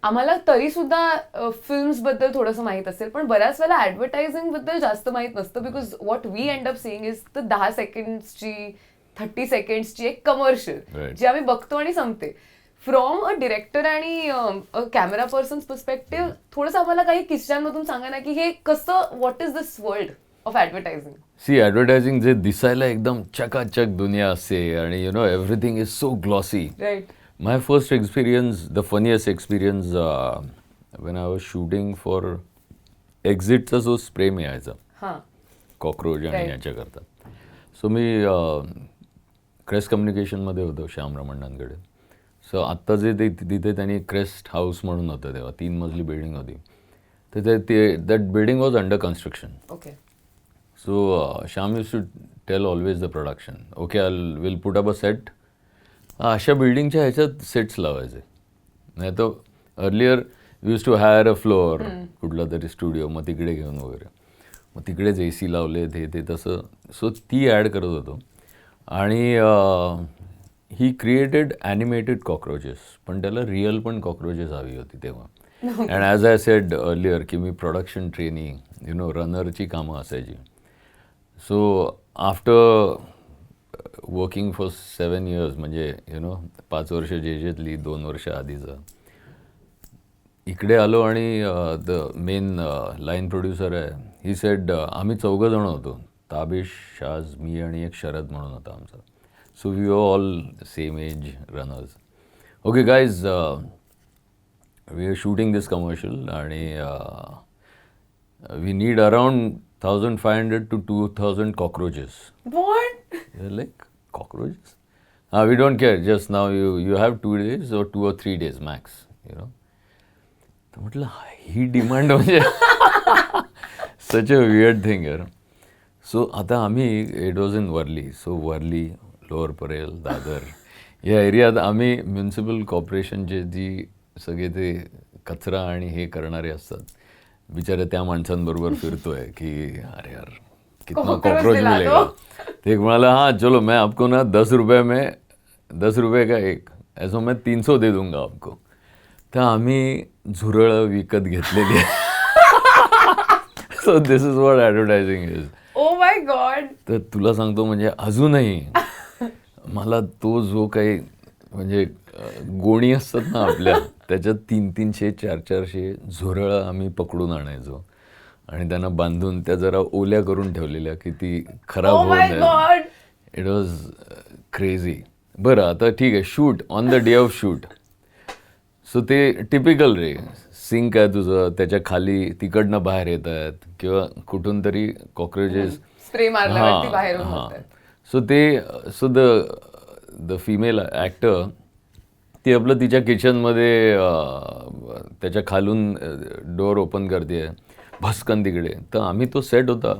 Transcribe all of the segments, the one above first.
आम्हाला तरी सुद्धा फिल्म्स बद्दल थोडंसं माहित असेल, पण बऱ्याच वेळेला ऍडव्हर्टायझिंग बद्दल जास्त माहित नसतं. Because what we end up seeing is the 10 सेकंड्सची 30 सेकंड्सची एक कमर्शियल जी आम्ही बघतो आणि संपते. फ्रॉम अ डिरेक्टर आणि कॅमेरा पर्सन पर्स्पेक्टिव्ह थोडंसं आम्हाला काही किस्स्यांमधून सांगा ना, की हे कसं, what is this world of advertising. See advertising जे दिसायला एकदम चकाचक दुनिया असते आणि everything is so glossy. Right. My first experience, the funniest experience, when I was shooting for एक्झिटचा जो स्प्रे मिळायचा हां. कॉक्रोच आणि Right. याच्याकरता. सो मी क्रेस्ट कम्युनिकेशनमध्ये होतो श्याम रमणांकडे. सो आत्ता जे तिथे त्यांनी क्रेस्ट हाऊस म्हणून होतं तेव्हा 3 मजली बिल्डिंग होती. तर ते that building was under construction. Okay. So Shyam use to tell always the production, okay will put up a set. अशा बिल्डिंगच्या ह्याच्यात सेट्स लावायचे. नाही तर earlier use to hire a floor कुठला तरी स्टुडिओ, मग तिकडे घेऊन वगैरे, मग तिकडेच AC लावले ते तसं. सो ती ॲड करत होतो. आणि ही क्रिएटेड ॲनिमेटेड कॉक्रोचेस, पण त्याला रिअल पण कॉक्रोचेस हवी होती तेव्हा. And as I said earlier की मी प्रोडक्शन ट्रेनिंग रनरची कामं असायची. So after working for 7 years, म्हणजे 5 वर्ष जेतली, 2 वर्ष आधीचं इकडे आलो आणि द मेन लाईन प्रोड्युसर आहे, ही सेड आम्ही 4 जण होतो, ताबिश, शाज, मी आणि एक शरद म्हणून होता आमचा. So we were all same age runners. Okay guys, we are shooting this commercial आणि we need around 1500 to 2000 cockroaches. What? You're like, cockroaches? We don't care. Just now you have 2 days or 2 or 3 days max. तर म्हटलं ही demand म्हणजे such a weird thing यार. So आता आम्ही, it was in Worli. So Worli, Lower Parel, Dadar या एरियात आम्ही म्युन्सिपल कॉर्पोरेशनचे जी सगळे ते कचरा आणि हे करणारे असतात, बिचारे त्या माणसांबरोबर फिरतोय की अरे यार कितना कॉकरोच मिलेगा. ते एक म्हणाला, हाँ चलो मैं आपको ना 10 रुपये का एक, ऐसा मैं 300 दे दूंगा आपको. तर आम्ही झुरळं विकत घेतलेली. So this is what advertising is. Oh my God. तर तुला सांगतो म्हणजे अजूनही मला तो जो काही म्हणजे गोणी असतात ना आपल्या, त्याच्यात 300, 400 झुरळं आम्ही पकडून आणायचो आणि त्यांना बांधून त्या जरा ओल्या करून ठेवलेल्या की ती खराब होऊ नये. It was crazy. बरं आता ठीक आहे, shoot on the day of shoot. So ते टिपिकल रे, सिंक आहे तुझं, त्याच्या खाली तिकडनं बाहेर येत आहेत किंवा कुठून तरी कॉक्रोचेस स्प्रे मारल्यावरती बाहेर होतात. सो द फिमेल ॲक्टर ती आपलं तिच्या किचनमध्ये त्याच्या खालून डोअर ओपन करते भस्कन तिकडे. तर आम्ही तो सेट होता,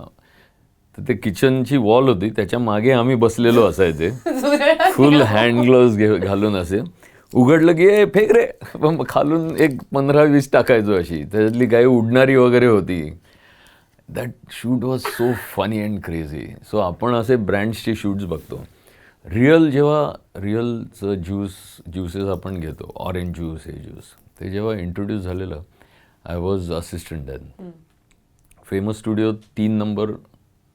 तर ते किचनची वॉल होती, त्याच्या मागे आम्ही बसलेलो असायचे फुल हँड ग्लोव्ज घालून. असे उघडलं की ए फेक रे, पण खालून एक 15-20 टाकायचो अशी, त्याच्यातली काही उडणारी वगैरे होती. That shoot was so funny and crazy. So आपण असे ब्रँड्सचे शूट्स बघतो. जेव्हा रिअलचं ज्युसेस आपण घेतो, ऑरेंज ज्यूस, हे ज्यूस, ते जेव्हा इंट्रोड्यूस झालेलं, I was assistant then. Famous studio 3 number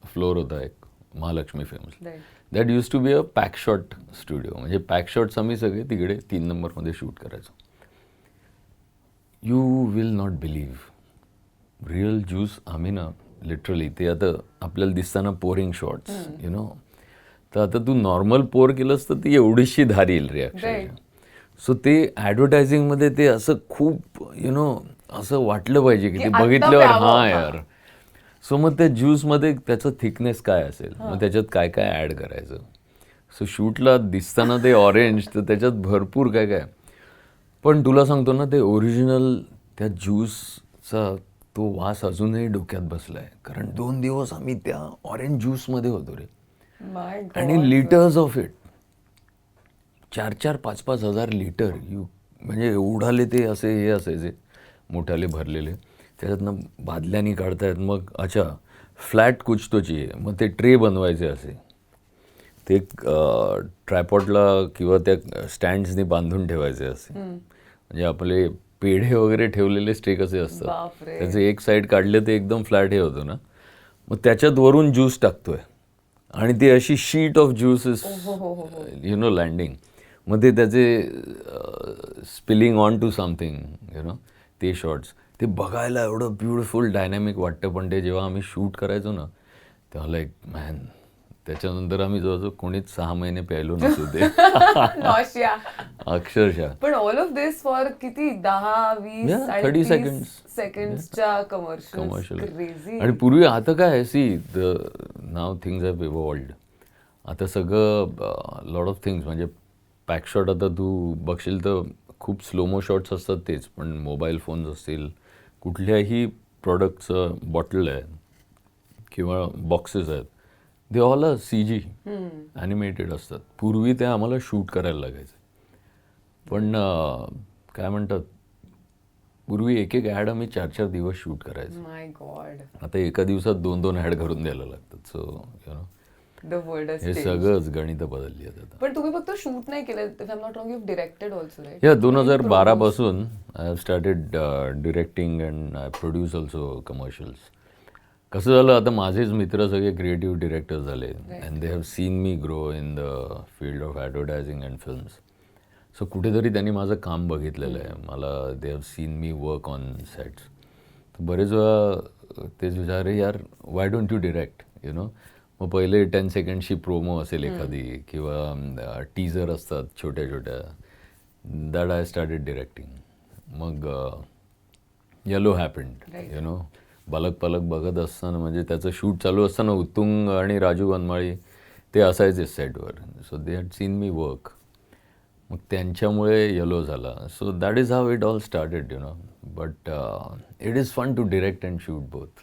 floor होता एक, Mahalakshmi famous. That use to be a pack shot studio. म्हणजे पॅक शॉट्स आम्ही सगळे तिकडे 3 नंबरमध्ये शूट करायचो. You will not believe, real juice आम्ही ना लिटरली, ते आता आपल्याला दिसताना पोरिंग शॉट्स तर आता तू नॉर्मल पोर केलंस तर ती एवढीशी धार येईल रिॲक्शन. सो ते ॲडव्हर्टायझिंगमध्ये ते असं खूप असं वाटलं पाहिजे की ते बघितल्यावर हां यार. सो मग त्या ज्यूसमध्ये त्याचं थिकनेस काय असेल, मग त्याच्यात काय काय ॲड करायचं. सो शूटला दिसताना ते ऑरेंज, तर त्याच्यात भरपूर काय काय. पण तुला सांगतो ना, ते ओरिजिनल त्या ज्यूसचा तो वास अजूनही डोक्यात बसला आहे. कारण 2 दिवस आम्ही त्या ऑरेंज ज्यूसमध्ये होतो रे. आणि लिटर्स ऑफ इट, 4,000, 5,000 लिटर म्हणजे एवढाले ते असे हे असायचे मोठ्याले भरलेले. त्याच्यातनं बादल्यानी काढतायत. मग अच्छा फ्लॅट कुछ तो चाहिए, मग ते ट्रे बनवायचे असे, ते ट्रायपॉडला किंवा त्या स्टँड्सनी बांधून ठेवायचे असे. म्हणजे आपले पेढे वगैरे ठेवलेले स्टे कसे असतात, बापरे. त्याचे एक साईड काढले ते एकदम फ्लॅट हे होतं ना, मग त्याच्यात वरून ज्यूस टाकतोय आणि ती अशी sheet of juice is you know landing, मग ते त्याचे spilling on to something you know, ते शॉट्स ते बघायला एवढं ब्युटिफुल डायनॅमिक वाटतं. पण ते जेव्हा आम्ही शूट करायचो ना तेव्हा लाईक मॅन, त्याच्यानंतर आम्ही जवळजवळ कोणीच 6 महिने प्यायलो नसतो ते. नॉशिया. अक्षरशः. पण ऑल ऑफ दिस फॉर किती 10-20 Yeah, 30 seconds. सेकंड्सच्या कमर्शियल. कमर्शियल. आणि पूर्वी आता काय आहे, सी द नाव थिंग्स हॅव इव्हॉल्व्ड. आता सगळं लॉट ऑफ थिंग्स म्हणजे पॅकशॉट आता तू बघशील तर खूप स्लोमो शॉट्स असतात तेच, पण मोबाईल फोन्स असतील, कुठल्याही प्रॉडक्टचं बॉटल आहे किंवा बॉक्सेस आहेत, they all are CG animated असतात. पूर्वी ते आम्हाला शूट करायला लागायचं. पण काय म्हणतात, पूर्वी एक ॲड आम्ही 4-4 दिवस शूट करायचो. माय गॉड. आता एका दिवसात 2-2 ॲड करून द्यायला लागतात. So you know, the world has हे चेंज्ड. सगळंच गणितं बदलली आहेत आता. पण तुम्ही फक्त शूट नाही केलं, if I am not wrong, you directed also, right? या 2012 पासून I have started directing and I produce also commercials. कसं झालं, आता माझेच मित्र सगळे क्रिएटिव्ह डिरेक्टर झाले and they have seen me grow in the field of advertising and films. So कुठेतरी त्यांनी माझं काम बघितलेलं आहे मला. They have seen me work on sets. तर बरेच वेळा तेच विचार, यार why don't you direct, you know. मग पहिले 10 सेकंडची प्रोमो असेल एखादी किंवा टीजर असतात छोट्या छोट्या, दॅट आय स्टार्टेड डिरेक्टिंग. मग येलो हॅपन्ड, यु नो. बालक पालक बघत असताना, म्हणजे त्याचं शूट चालू असताना उत्तुंग आणि राजू वनमाळी ते असायचे सेटवर. So they had seen me work. मग त्यांच्यामुळे येलो झाला. So that is how it all started, you know. But it is fun to direct and shoot both.